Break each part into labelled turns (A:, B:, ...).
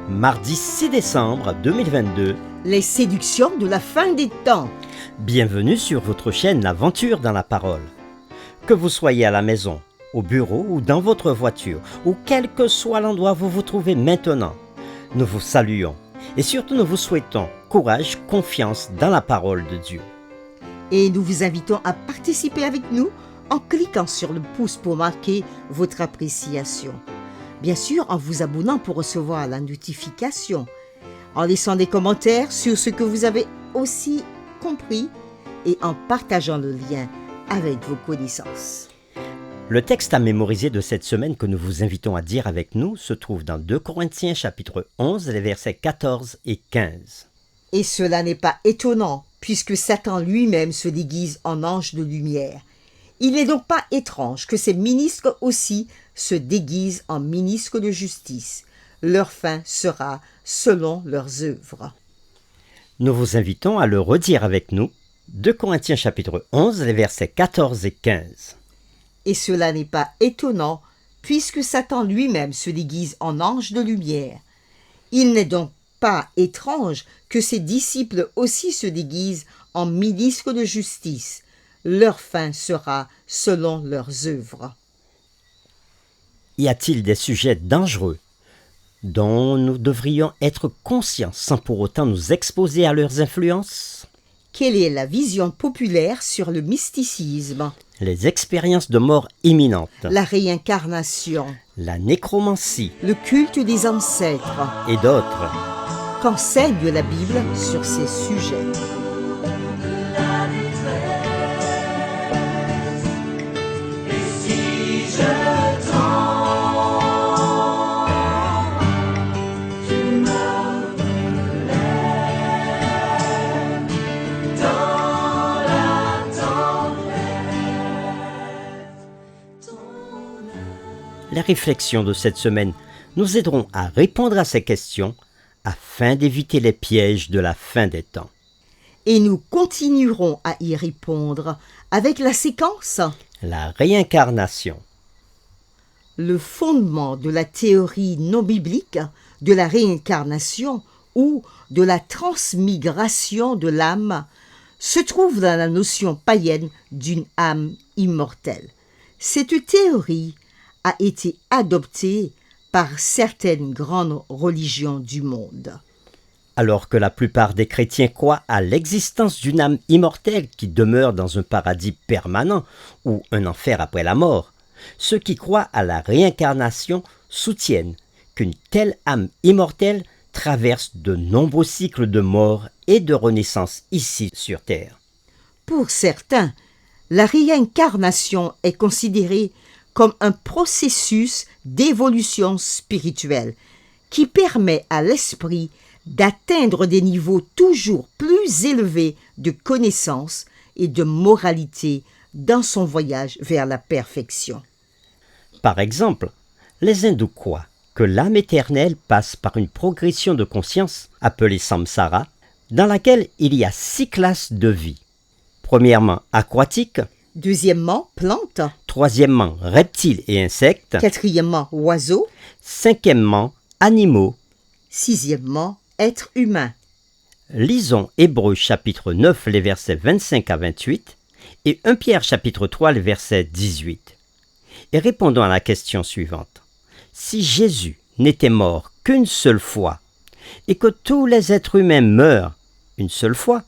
A: Mardi 6 décembre 2022.
B: Les séductions de la fin des temps.
A: Bienvenue sur votre chaîne L'Aventure dans la Parole. Que vous soyez à la maison, au bureau ou dans votre voiture, ou quel que soit l'endroit où vous vous trouvez maintenant, nous vous saluons et surtout nous vous souhaitons courage, confiance dans la parole de Dieu.
B: Et nous vous invitons à participer avec nous en cliquant sur le pouce pour marquer votre appréciation. Bien sûr, en vous abonnant pour recevoir la notification, en laissant des commentaires sur ce que vous avez aussi compris et en partageant le lien avec vos connaissances.
A: Le texte à mémoriser de cette semaine que nous vous invitons à dire avec nous se trouve dans 2 Corinthiens chapitre 11, les versets 14 et 15.
B: Et cela n'est pas étonnant, puisque Satan lui-même se déguise en ange de lumière. Il n'est donc pas étrange que ses ministres aussi se déguisent en ministres de justice. Leur fin sera selon leurs œuvres.
A: Nous vous invitons à le redire avec nous. 2 Corinthiens chapitre 11, les versets 14 et 15.
B: Et cela n'est pas étonnant, puisque Satan lui-même se déguise en ange de lumière. Il n'est donc pas étrange que ses disciples aussi se déguisent en ministres de justice. Leur fin sera selon leurs œuvres.
A: Y a-t-il des sujets dangereux dont nous devrions être conscients sans pour autant nous exposer à leurs influences?
B: Quelle est la vision populaire sur le mysticisme,
A: Les expériences de mort imminente,
B: la réincarnation,
A: la nécromancie
B: le culte des ancêtres?
A: et d'autres.
B: Qu'enseigne la Bible sur ces sujets?
A: Les réflexions de cette semaine nous aideront à répondre à ces questions afin d'éviter les pièges de la fin des temps.
B: Et nous continuerons à y répondre avec la séquence
A: La réincarnation.
B: le fondement de la théorie non biblique de la réincarnation ou de la transmigration de l'âme se trouve dans la notion païenne d'une âme immortelle. Cette théorie a été adoptée par certaines grandes religions du monde.
A: Alors que la plupart des chrétiens croient à l'existence d'une âme immortelle qui demeure dans un paradis permanent ou un enfer après la mort, ceux qui croient à la réincarnation soutiennent qu'une telle âme immortelle traverse de nombreux cycles de mort et de renaissance ici sur Terre.
B: Pour certains, la réincarnation est considérée comme un processus d'évolution spirituelle qui permet à l'esprit d'atteindre des niveaux toujours plus élevés de connaissance et de moralité dans son voyage vers la perfection.
A: Par exemple, les hindous croient que l'âme éternelle passe par une progression de conscience appelée samsara, dans laquelle il y a 6 classes de vie. Premièrement, aquatique.
B: Deuxièmement, plantes.
A: Troisièmement, reptiles et insectes.
B: Quatrièmement, oiseaux.
A: Cinquièmement, animaux.
B: Sixièmement, êtres humains.
A: Lisons Hébreux chapitre 9, les versets 25 à 28 et 1 Pierre chapitre 3, les versets 18. Et répondons à la question suivante. Si Jésus n'était mort qu'une seule fois et que tous les êtres humains meurent une seule fois,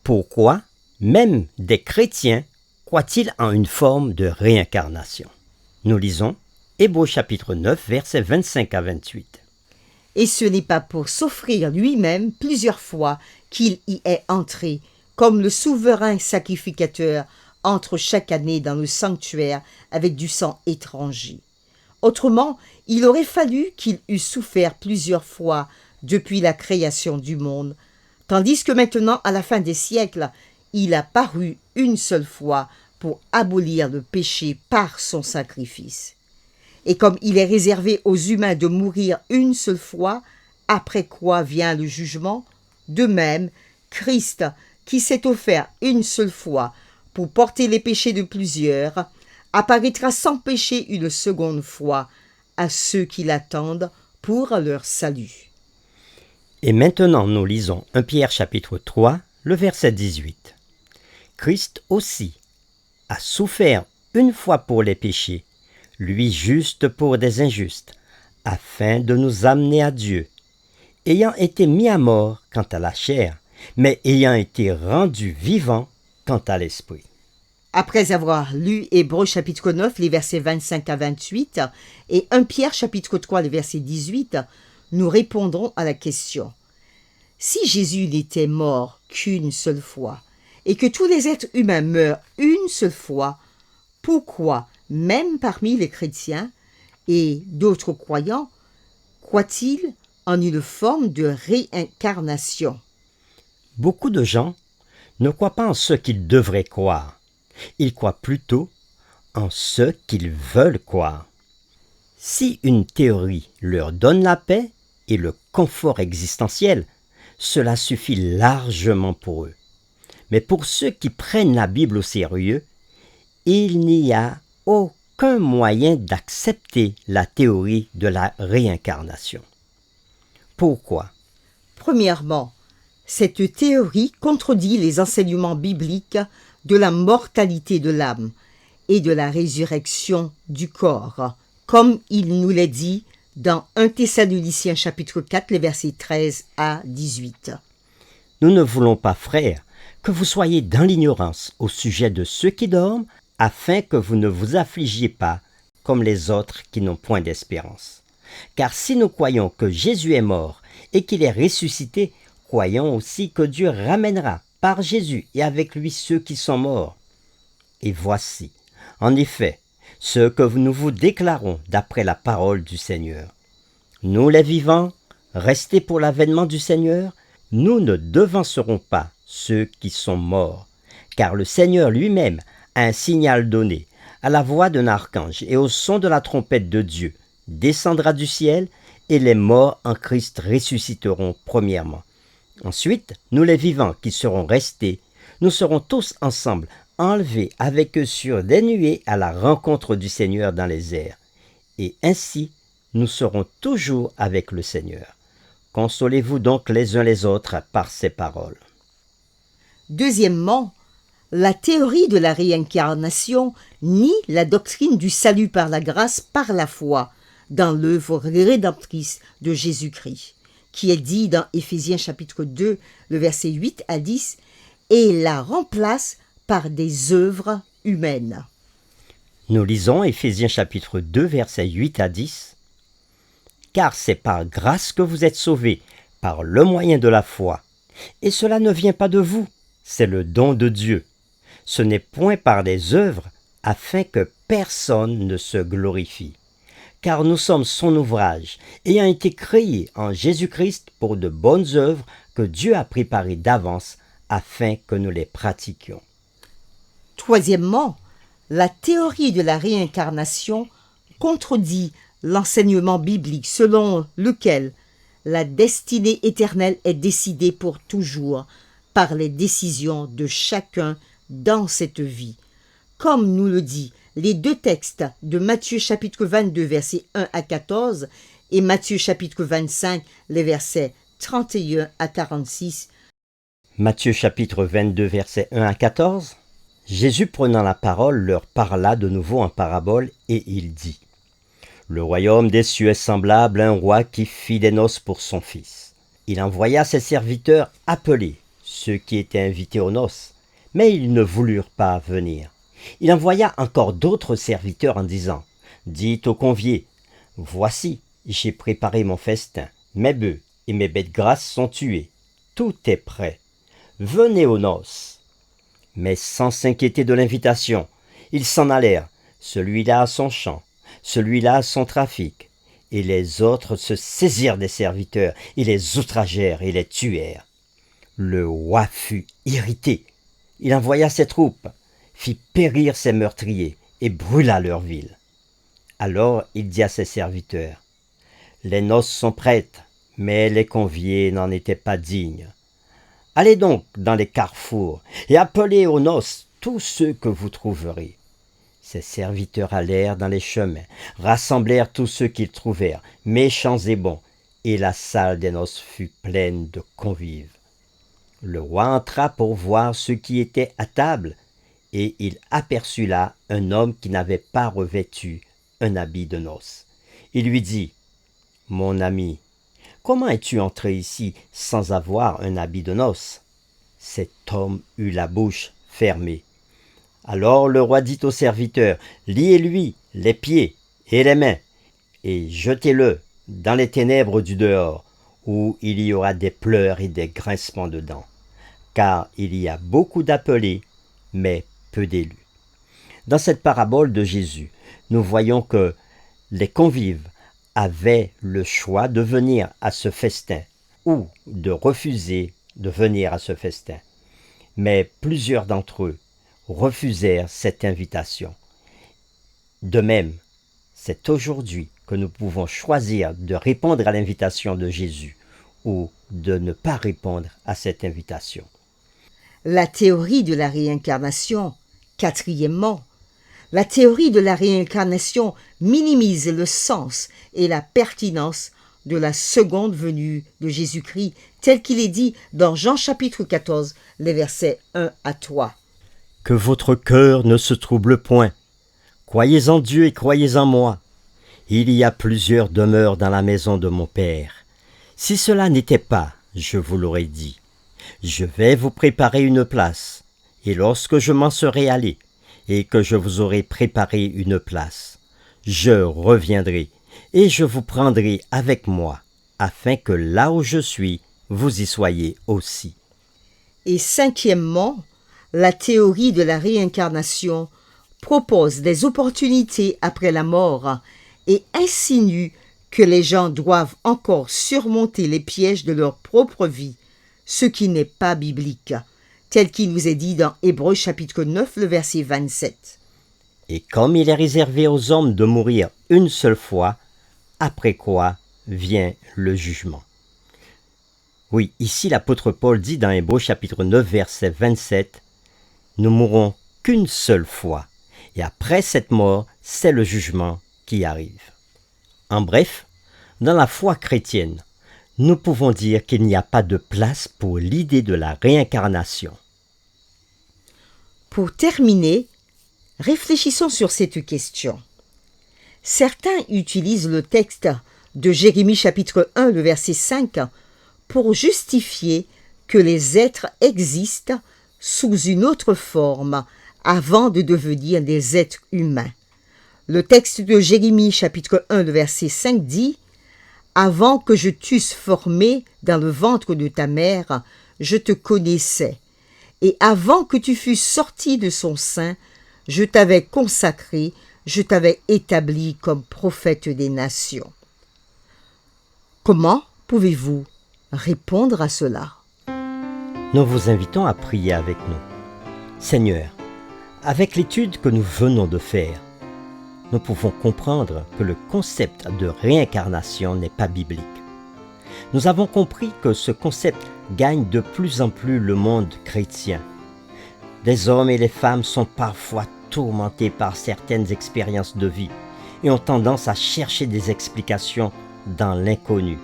A: pourquoi même des chrétiens croient-ils en une forme de réincarnation? Nous lisons Hébreux chapitre 9, versets 25 à 28.
B: Et ce n'est pas pour s'offrir lui-même plusieurs fois qu'il y est entré, comme le souverain sacrificateur entre chaque année dans le sanctuaire avec du sang étranger. Autrement, il aurait fallu qu'il eût souffert plusieurs fois depuis la création du monde, tandis que maintenant, à la fin des siècles, il a paru une seule fois pour abolir le péché par son sacrifice. Et comme il est réservé aux humains de mourir une seule fois, après quoi vient le jugement, de même, Christ, qui s'est offert une seule fois pour porter les péchés de plusieurs, apparaîtra sans péché une seconde fois à ceux qui l'attendent pour leur salut.
A: Et maintenant nous lisons 1 Pierre chapitre 3, le verset 18. Christ aussi a souffert une fois pour les péchés, lui juste pour des injustes, afin de nous amener à Dieu, ayant été mis à mort quant à la chair, mais ayant été rendu vivant quant à l'esprit.
B: Après avoir lu Hébreux chapitre 9, les versets 25 à 28, et 1 Pierre chapitre 3, le verset 18, nous répondrons à la question. Si Jésus n'était mort qu'une seule fois, et que tous les êtres humains meurent une seule fois, pourquoi, même parmi les chrétiens et d'autres croyants, croient-ils en une forme de réincarnation?
A: Beaucoup de gens ne croient pas en ce qu'ils devraient croire. Ils croient plutôt en ce qu'ils veulent croire. Si une théorie leur donne la paix et le confort existentiel, cela suffit largement pour eux. Mais pour ceux qui prennent la Bible au sérieux, il n'y a aucun moyen d'accepter la théorie de la réincarnation. Pourquoi?
B: Premièrement, cette théorie contredit les enseignements bibliques de la mortalité de l'âme et de la résurrection du corps, comme il nous l'est dit dans 1 Thessaloniciens chapitre 4, les versets 13 à 18.
A: Nous ne voulons pas, frères, que vous soyez dans l'ignorance au sujet de ceux qui dorment, afin que vous ne vous affligiez pas comme les autres qui n'ont point d'espérance. Car si nous croyons que Jésus est mort et qu'il est ressuscité, croyons aussi que Dieu ramènera par Jésus et avec lui ceux qui sont morts. Et voici, en effet, ce que nous vous déclarons d'après la parole du Seigneur. Nous les vivants, restés pour l'avènement du Seigneur, nous ne devancerons pas ceux qui sont morts, car le Seigneur lui-même a un signal donné, à la voix d'un archange et au son de la trompette de Dieu, descendra du ciel, et les morts en Christ ressusciteront premièrement. Ensuite, nous les vivants qui serons restés, nous serons tous ensemble enlevés avec eux sur des nuées à la rencontre du Seigneur dans les airs. Et ainsi, nous serons toujours avec le Seigneur. Consolez-vous donc les uns les autres par ces paroles.
B: Deuxièmement, la théorie de la réincarnation nie la doctrine du salut par la grâce par la foi dans l'œuvre rédemptrice de Jésus-Christ, qui est dit dans Éphésiens chapitre 2, le verset 8 à 10, et la remplace par des œuvres humaines.
A: Nous lisons Éphésiens chapitre 2, versets 8 à 10. « Car c'est par grâce que vous êtes sauvés, par le moyen de la foi. Et cela ne vient pas de vous, c'est le don de Dieu. Ce n'est point par des œuvres, afin que personne ne se glorifie. Car nous sommes son ouvrage, ayant été créés en Jésus-Christ pour de bonnes œuvres que Dieu a préparées d'avance, afin que nous les pratiquions. »
B: Troisièmement, la théorie de la réincarnation contredit l'enseignement biblique selon lequel la destinée éternelle est décidée pour toujours par les décisions de chacun dans cette vie. Comme nous le dit les deux textes de Matthieu chapitre 22 versets 1 à 14 et Matthieu chapitre 25 les versets 31 à 46.
A: Matthieu chapitre 22 versets 1 à 14. Jésus prenant la parole leur parla de nouveau en parabole et il dit: Le royaume des cieux est semblable à un roi qui fit des noces pour son fils. Il envoya ses serviteurs appeler ceux qui étaient invités aux noces, mais ils ne voulurent pas venir. Il envoya encore d'autres serviteurs en disant: Dites aux conviés, voici, j'ai préparé mon festin, mes bœufs et mes bêtes grasses sont tués, tout est prêt. Venez aux noces. Mais sans s'inquiéter de l'invitation, ils s'en allèrent, celui-là à son champ, celui-là à son trafic, et les autres se saisirent des serviteurs, et les outragèrent et les tuèrent. Le roi fut irrité. Il envoya ses troupes, fit périr ses meurtriers, et brûla leur ville. Alors il dit à ses serviteurs: Les noces sont prêtes, mais les conviés n'en étaient pas dignes. Allez donc dans les carrefours et appelez aux noces tous ceux que vous trouverez. Ses serviteurs allèrent dans les chemins, rassemblèrent tous ceux qu'ils trouvèrent, méchants et bons, et la salle des noces fut pleine de convives. Le roi entra pour voir ceux qui étaient à table, et il aperçut là un homme qui n'avait pas revêtu un habit de noces. Il lui dit, « Mon ami, comment es-tu entré ici sans avoir un habit de noces ?» Cet homme eut la bouche fermée. Alors le roi dit au serviteur, « Liez-lui les pieds et les mains, et jetez-le dans les ténèbres du dehors, où il y aura des pleurs et des grincements de dents, car il y a beaucoup d'appelés, mais peu d'élus. » Dans cette parabole de Jésus, nous voyons que les convives avaient le choix de venir à ce festin ou de refuser de venir à ce festin. Mais plusieurs d'entre eux refusèrent cette invitation. De même, c'est aujourd'hui que nous pouvons choisir de répondre à l'invitation de Jésus ou de ne pas répondre à cette invitation.
B: La théorie de la réincarnation, quatrièmement, la théorie de la réincarnation minimise le sens et la pertinence de la seconde venue de Jésus-Christ, tel qu'il est dit dans Jean chapitre 14, les versets 1 à 3.
A: « Que votre cœur ne se trouble point. Croyez en Dieu et croyez en moi. Il y a plusieurs demeures dans la maison de mon Père. Si cela n'était pas, je vous l'aurais dit. Je vais vous préparer une place, et lorsque je m'en serai allé, et que je vous aurai préparé une place, je reviendrai, et je vous prendrai avec moi, afin que là où je suis, vous y soyez aussi. »
B: Et cinquièmement, la théorie de la réincarnation propose des opportunités après la mort et insinue que les gens doivent encore surmonter les pièges de leur propre vie, ce qui n'est pas biblique, tel qu'il nous est dit dans Hébreux chapitre 9, le verset 27.
A: Et comme il est réservé aux hommes de mourir une seule fois, après quoi vient le jugement. Oui, ici l'apôtre Paul dit dans Hébreux chapitre 9, verset 27, « Nous mourrons qu'une seule fois, et après cette mort, c'est le jugement qui arrive. » En bref, dans la foi chrétienne, nous pouvons dire qu'il n'y a pas de place pour l'idée de la réincarnation.
B: Pour terminer, réfléchissons sur cette question. Certains utilisent le texte de Jérémie chapitre 1, le verset 5, pour justifier que les êtres existent sous une autre forme avant de devenir des êtres humains. Le texte de Jérémie chapitre 1, le verset 5 dit « Avant que je t'eusse formé dans le ventre de ta mère, je te connaissais, et avant que tu fusses sorti de son sein, je t'avais consacré, je t'avais établi comme prophète des nations. » Comment pouvez-vous répondre à cela?
A: Nous vous invitons à prier avec nous. Seigneur, avec l'étude que nous venons de faire, nous pouvons comprendre que le concept de réincarnation n'est pas biblique. Nous avons compris que ce concept gagne de plus en plus le monde chrétien. Les hommes et les femmes sont parfois tourmentés par certaines expériences de vie et ont tendance à chercher des explications dans l'inconnu.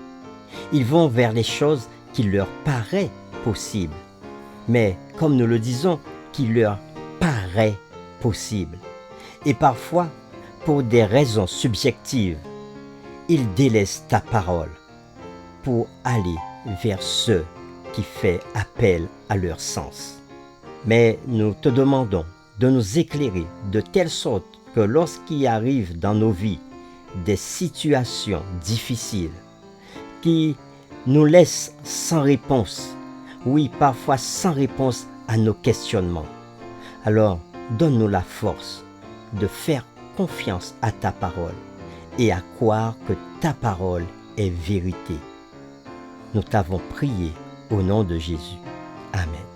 A: Ils vont vers les choses qui leur paraissent possibles, mais comme nous le disons, qui leur paraît possible. Et parfois, pour des raisons subjectives, ils délaissent ta parole pour aller vers ceux qui font appel à leur sens. Mais nous te demandons de nous éclairer de telle sorte que lorsqu'il arrive dans nos vies des situations difficiles qui nous laissent sans réponse, oui, parfois sans réponse à nos questionnements, alors donne-nous la force de faire confiance à ta parole et à croire que ta parole est vérité. Nous t'avons prié au nom de Jésus. Amen.